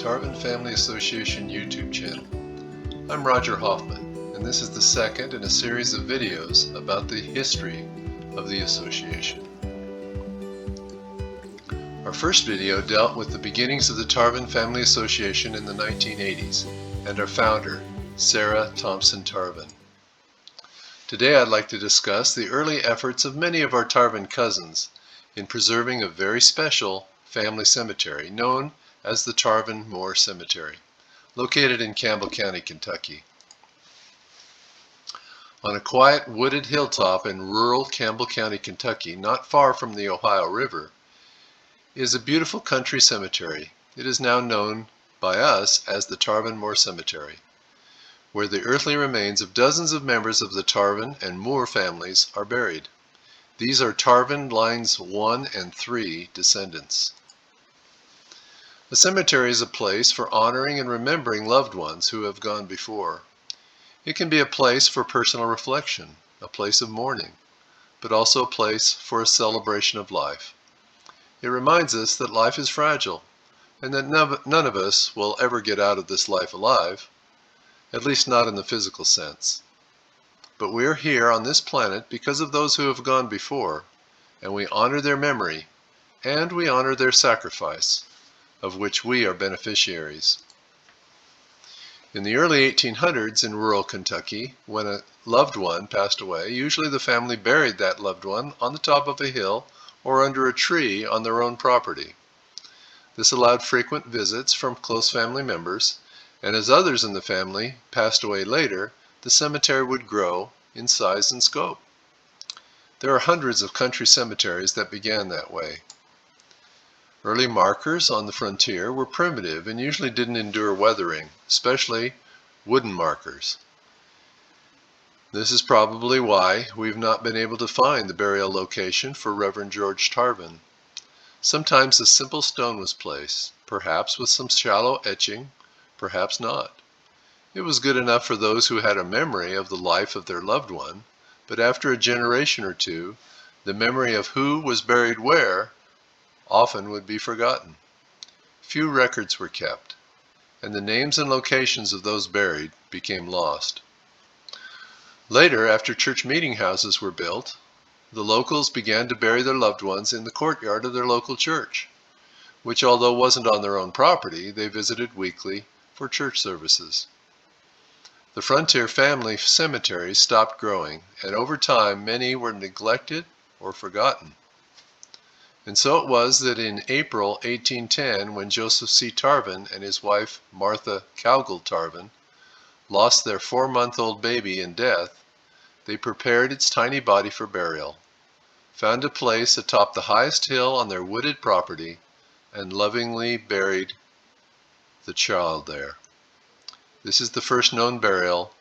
Tarvin Family Association YouTube channel. I'm Roger Hoffman, and this is the second in a series of videos about the history of the association. Our first video dealt with the beginnings of the Tarvin Family Association in the 1980s and our founder, Sarah Thompson Tarvin. Today I'd like to discuss the early efforts of many of our Tarvin cousins in preserving a very special family cemetery known as the Tarvin-Moore Cemetery, located in Campbell County, Kentucky. On a quiet wooded hilltop in rural Campbell County, Kentucky, not far from the Ohio River, is a beautiful country cemetery. It is now known by us as the Tarvin-Moore Cemetery, where the earthly remains of dozens of members of the Tarvin and Moore families are buried. These are Tarvin lines 1 and 3 descendants. A cemetery is a place for honoring and remembering loved ones who have gone before. It can be a place for personal reflection, a place of mourning, but also a place for a celebration of life. It reminds us that life is fragile and that none of us will ever get out of this life alive, at least not in the physical sense. But we are here on this planet because of those who have gone before, and we honor their memory, and we honor their sacrifice, of which we are beneficiaries. In the early 1800s in rural Kentucky, when a loved one passed away, usually the family buried that loved one on the top of a hill or under a tree on their own property. This allowed frequent visits from close family members, and as others in the family passed away later, the cemetery would grow in size and scope. There are hundreds of country cemeteries that began that way. Early markers on the frontier were primitive and usually didn't endure weathering, especially wooden markers. This is probably why we've not been able to find the burial location for Reverend George Tarvin. Sometimes a simple stone was placed, perhaps with some shallow etching, perhaps not. It was good enough for those who had a memory of the life of their loved one, but after a generation or two, the memory of who was buried where often would be forgotten. Few records were kept, and the names and locations of those buried became lost. Later, after church meeting houses were built, the locals began to bury their loved ones in the courtyard of their local church, which, although wasn't on their own property, they visited weekly for church services. The frontier family cemeteries stopped growing, and over time many were neglected or forgotten. And so it was that in April 1810, when Joseph C. Tarvin and his wife Martha Cowgill Tarvin lost their 4-month-old baby in death, they prepared its tiny body for burial, found a place atop the highest hill on their wooded property, and lovingly buried the child there. This is the first known burial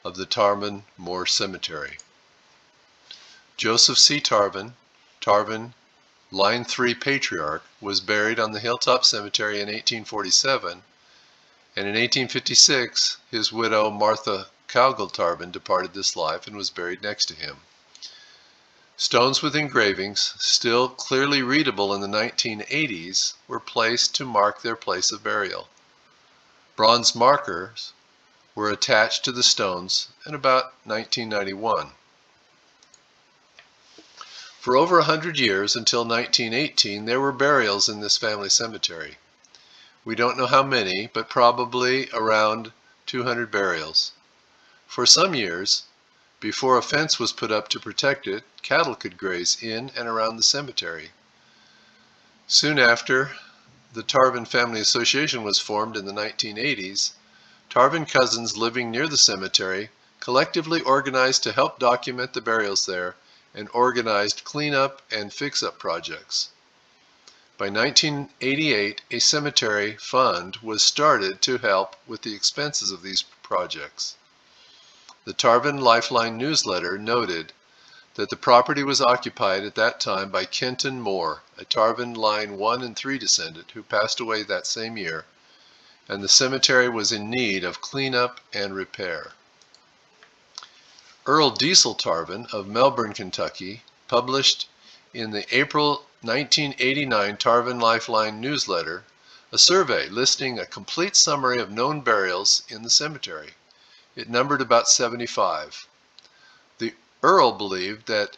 of the Tarvin-Moore Cemetery. Joseph C. Tarvin, Tarvin Line 3 Patriarch, was buried on the Hilltop Cemetery in 1847, and in 1856 his widow Martha Cowgill Tarvin departed this life and was buried next to him. Stones with engravings, still clearly readable in the 1980s, were placed to mark their place of burial. Bronze markers were attached to the stones in about 1991. For over 100 years, until 1918, there were burials in this family cemetery. We don't know how many, but probably around 200 burials. For some years, before a fence was put up to protect it, cattle could graze in and around the cemetery. Soon after the Tarvin Family Association was formed in the 1980s, Tarvin cousins living near the cemetery collectively organized to help document the burials there and organized cleanup and fix-up projects. By 1988, a cemetery fund was started to help with the expenses of these projects. The Tarvin Lifeline newsletter noted that the property was occupied at that time by Kenton Moore, a Tarvin Line 1 and 3 descendant who passed away that same year, and the cemetery was in need of cleanup and repair. Earl Diesel Tarvin of Melbourne, Kentucky, published in the April 1989 Tarvin Lifeline newsletter a survey listing a complete summary of known burials in the cemetery. It numbered about 75. The Earl believed that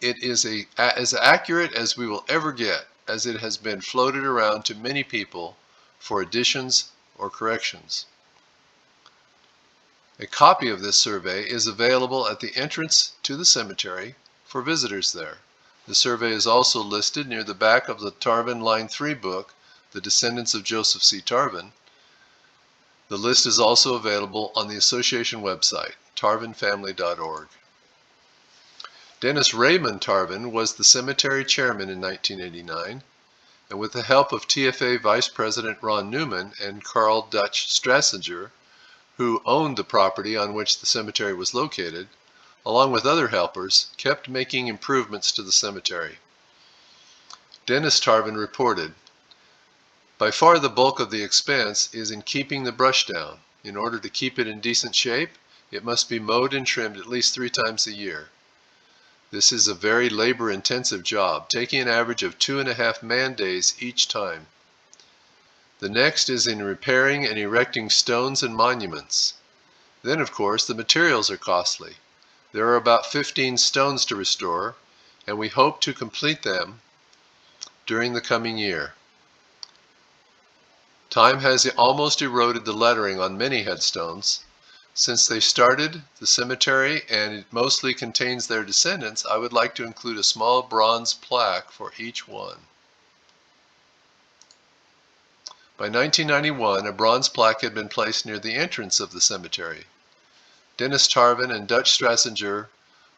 it is as accurate as we will ever get, as it has been floated around to many people for additions or corrections. A copy of this survey is available at the entrance to the cemetery for visitors there. The survey is also listed near the back of the Tarvin Line 3 book, The Descendants of Joseph C. Tarvin. The list is also available on the association website, tarvinfamily.org. Dennis Raymond Tarvin was the cemetery chairman in 1989, and with the help of TFA Vice President Ron Newman and Carl Dutch Strasinger, who owned the property on which the cemetery was located, along with other helpers, kept making improvements to the cemetery. Dennis Tarvin reported, "By far the bulk of the expense is in keeping the brush down. In order to keep it in decent shape, it must be mowed and trimmed at least 3 times a year. This is a very labor-intensive job, taking an average of 2.5 man-days each time. The next is in repairing and erecting stones and monuments. Then, of course, the materials are costly. There are about 15 stones to restore, and we hope to complete them during the coming year. Time has almost eroded the lettering on many headstones. Since they started the cemetery and it mostly contains their descendants, I would like to include a small bronze plaque for each one." By 1991, a bronze plaque had been placed near the entrance of the cemetery. Dennis Tarvin and Dutch Strasinger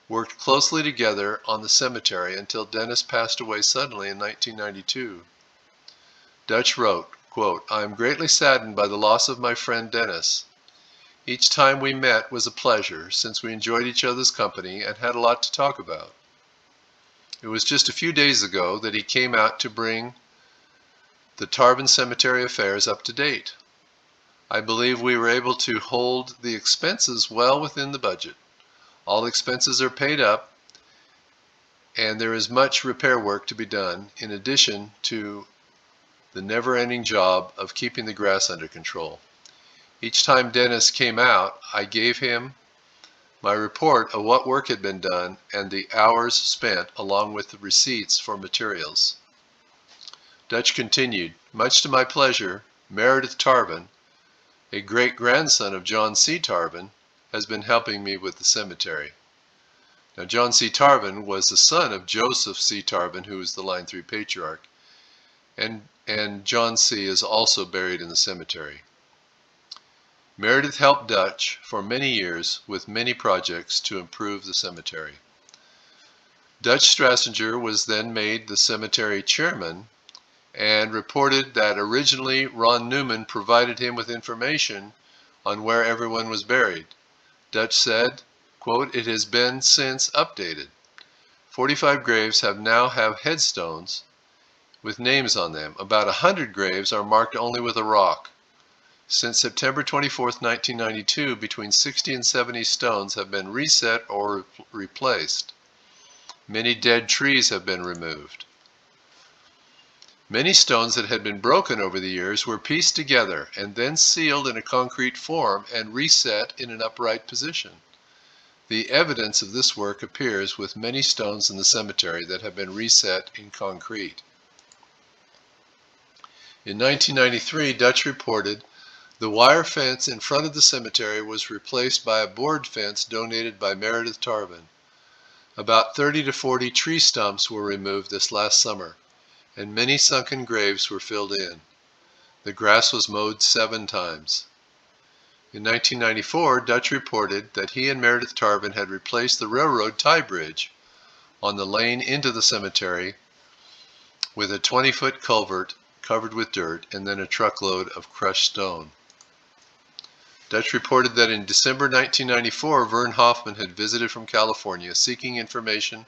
worked closely together on the cemetery until Dennis passed away suddenly in 1992. Dutch wrote, quote, "I am greatly saddened by the loss of my friend Dennis. Each time we met was a pleasure, since we enjoyed each other's company and had a lot to talk about. It was just a few days ago that he came out to bring the Tarvin Cemetery affairs up to date. I believe we were able to hold the expenses well within the budget. All expenses are paid up, and there is much repair work to be done, in addition to the never-ending job of keeping the grass under control. Each time Dennis came out, I gave him my report of what work had been done and the hours spent, along with the receipts for materials." Dutch continued, "Much to my pleasure, Meredith Tarvin, a great-grandson of John C. Tarvin, has been helping me with the cemetery." Now, John C. Tarvin was the son of Joseph C. Tarvin, who was the Line 3 patriarch, and John C. is also buried in the cemetery. Meredith helped Dutch for many years with many projects to improve the cemetery. Dutch Strasinger was then made the cemetery chairman and reported that originally Ron Newman provided him with information on where everyone was buried. Dutch said, quote, "It has been since updated. 45 graves now have headstones with names on them. About 100 graves are marked only with a rock. Since September 24, 1992, between 60 and 70 stones have been reset or replaced. Many dead trees have been removed. Many stones that had been broken over the years were pieced together and then sealed in a concrete form and reset in an upright position. The evidence of this work appears with many stones in the cemetery that have been reset in concrete." In 1993, Dutch reported the wire fence in front of the cemetery was replaced by a board fence donated by Meredith Tarvin. About 30 to 40 tree stumps were removed this last summer, and many sunken graves were filled in. The grass was mowed 7 times. In 1994, Dutch reported that he and Meredith Tarvin had replaced the railroad tie bridge on the lane into the cemetery with a 20-foot culvert covered with dirt and then a truckload of crushed stone. Dutch reported that in December 1994, Vern Hoffman had visited from California seeking information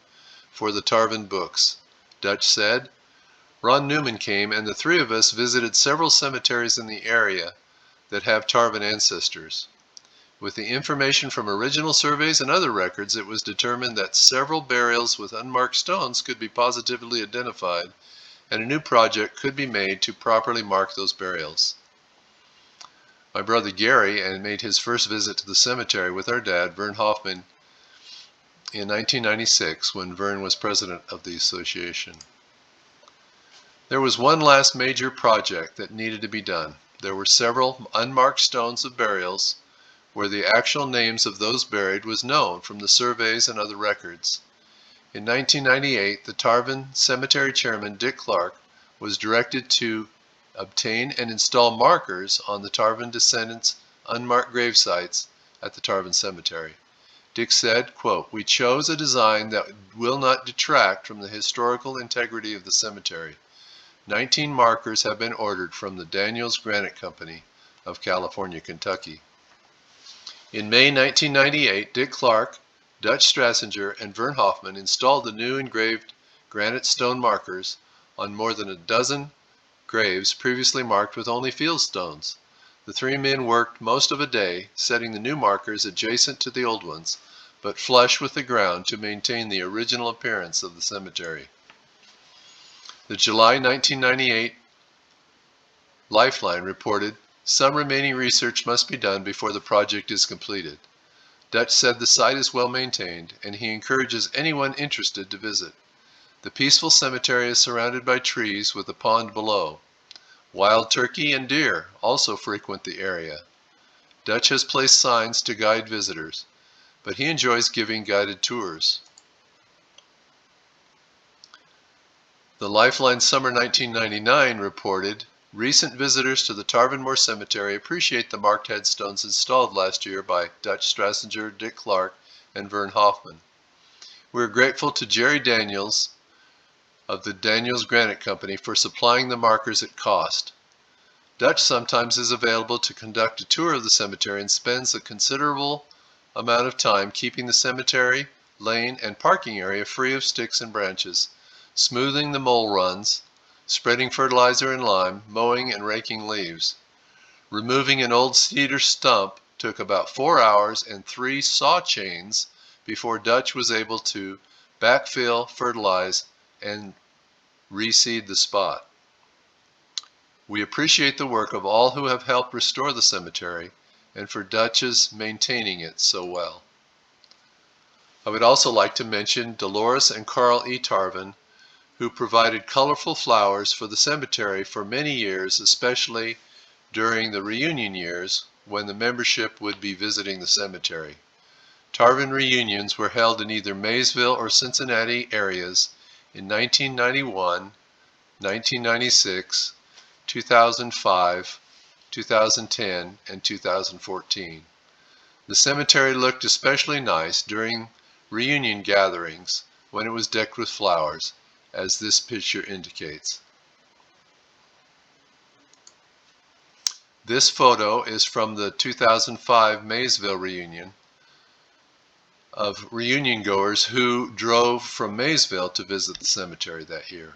for the Tarvin books. Dutch said, "Ron Newman came and the 3 of us visited several cemeteries in the area that have Tarvin ancestors. With the information from original surveys and other records, it was determined that several burials with unmarked stones could be positively identified and a new project could be made to properly mark those burials. My brother Gary made his first visit to the cemetery with our dad, Vern Hoffman, in 1996 when Vern was president of the association. There was one last major project that needed to be done. There were several unmarked stones of burials where the actual names of those buried was known from the surveys and other records. In 1998, the Tarvin Cemetery chairman, Dick Clark, was directed to obtain and install markers on the Tarvin descendants' unmarked grave sites at the Tarvin Cemetery. Dick said, quote, "We chose a design that will not detract from the historical integrity of the cemetery. 19 markers have been ordered from the Daniels Granite Company of California, Kentucky." In May 1998, Dick Clark, Dutch Strasinger, and Vern Hoffman installed the new engraved granite stone markers on more than a dozen graves previously marked with only field stones. The three men worked most of a day setting the new markers adjacent to the old ones, but flush with the ground to maintain the original appearance of the cemetery. The July 1998 Lifeline reported, "Some remaining research must be done before the project is completed." Dutch said the site is well maintained, and he encourages anyone interested to visit. The peaceful cemetery is surrounded by trees with a pond below. Wild turkey and deer also frequent the area. Dutch has placed signs to guide visitors, but he enjoys giving guided tours. The Lifeline Summer 1999 reported, "Recent visitors to the Tarvin-Moore Cemetery appreciate the marked headstones installed last year by Dutch Strasinger, Dick Clark, and Vern Hoffman. We are grateful to Jerry Daniels of the Daniels Granite Company for supplying the markers at cost. Dutch sometimes is available to conduct a tour of the cemetery and spends a considerable amount of time keeping the cemetery, lane, and parking area free of sticks and branches, smoothing the mole runs, spreading fertilizer and lime, mowing and raking leaves. Removing an old cedar stump took about 4 hours and 3 saw chains before Dutch was able to backfill, fertilize, and reseed the spot. We appreciate the work of all who have helped restore the cemetery and for Dutch's maintaining it so well." I would also like to mention Dolores and Carl E. Tarvin, who provided colorful flowers for the cemetery for many years, especially during the reunion years when the membership would be visiting the cemetery. Tarvin reunions were held in either Maysville or Cincinnati areas in 1991, 1996, 2005, 2010, and 2014. The cemetery looked especially nice during reunion gatherings when it was decked with flowers, as this picture indicates. This photo is from the 2005 Maysville reunion of reunion goers who drove from Maysville to visit the cemetery that year.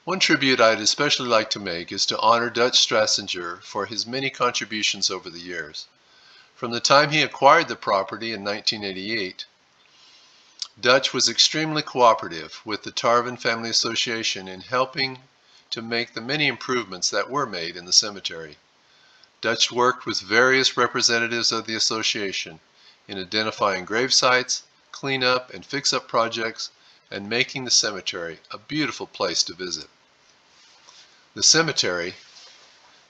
One tribute I'd especially like to make is to honor Dutch Strasinger for his many contributions over the years. From the time he acquired the property in 1988, Dutch was extremely cooperative with the Tarvin Family Association in helping to make the many improvements that were made in the cemetery. Dutch worked with various representatives of the association in identifying grave sites, cleanup and fix-up projects, and making the cemetery a beautiful place to visit. The cemetery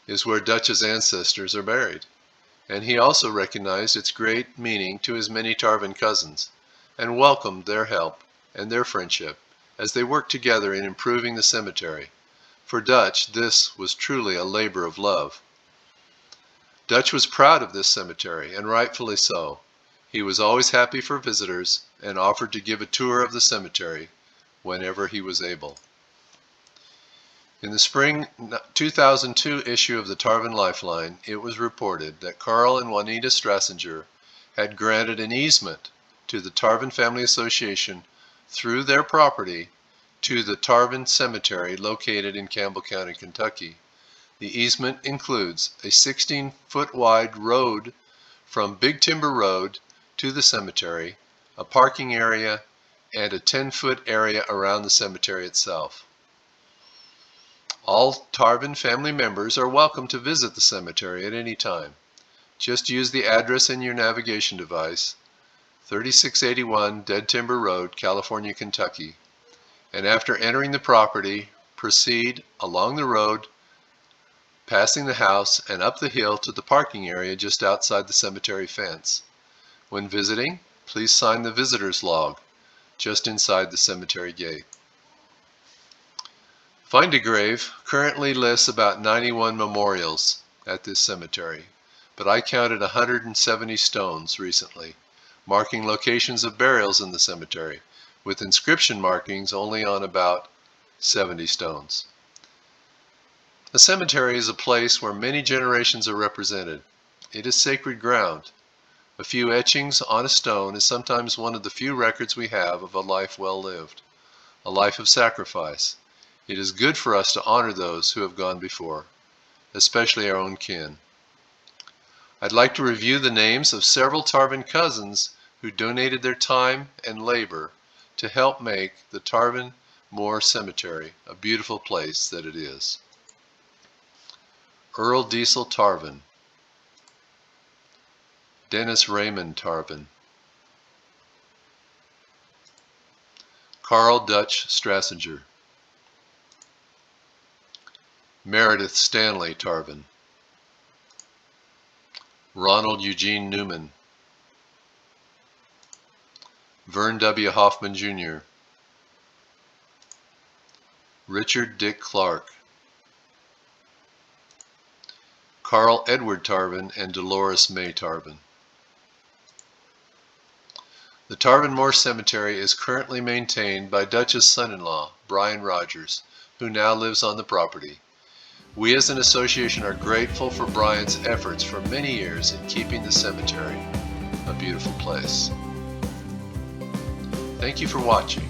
is where Dutch's ancestors are buried, and he also recognized its great meaning to his many Tarvin cousins and welcomed their help and their friendship as they worked together in improving the cemetery. For Dutch, this was truly a labor of love. Dutch was proud of this cemetery, and rightfully so. He was always happy for visitors and offered to give a tour of the cemetery whenever he was able. In the spring 2002 issue of the Tarvin Lifeline, it was reported that Carl and Juanita Strasinger had granted an easement to the Tarvin Family Association through their property to the Tarvin Cemetery located in Campbell County, Kentucky. The easement includes a 16-foot wide road from Big Timber Road to the cemetery, a parking area, and a 10-foot area around the cemetery itself. All Tarvin family members are welcome to visit the cemetery at any time. Just use the address in your navigation device, 3681 Dead Timber Road, California, Kentucky, and after entering the property, proceed along the road, passing the house and up the hill to the parking area just outside the cemetery fence. When visiting, please sign the visitor's log just inside the cemetery gate. Find a Grave currently lists about 91 memorials at this cemetery, but I counted 170 stones recently, marking locations of burials in the cemetery, with inscription markings only on about 70 stones. A cemetery is a place where many generations are represented. It is sacred ground. A few etchings on a stone is sometimes one of the few records we have of a life well lived, a life of sacrifice. It is good for us to honor those who have gone before, especially our own kin. I'd like to review the names of several Tarvin cousins who donated their time and labor to help make the Tarvin-Moore Cemetery a beautiful place that it is. Earl Diesel Tarvin, Dennis Raymond Tarvin, Carl Dutch Strasinger, Meredith Stanley Tarvin, Ronald Eugene Newman, Vern W. Hoffman Jr., Richard Dick Clark, Carl Edward Tarvin and Dolores May Tarvin. The Tarvin-Moore Cemetery is currently maintained by Dutch's son-in-law, Brian Rogers, who now lives on the property. We as an association are grateful for Brian's efforts for many years in keeping the cemetery a beautiful place. Thank you for watching.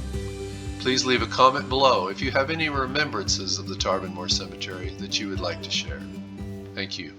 Please leave a comment below if you have any remembrances of the Tarvin-Moore Cemetery that you would like to share. Thank you.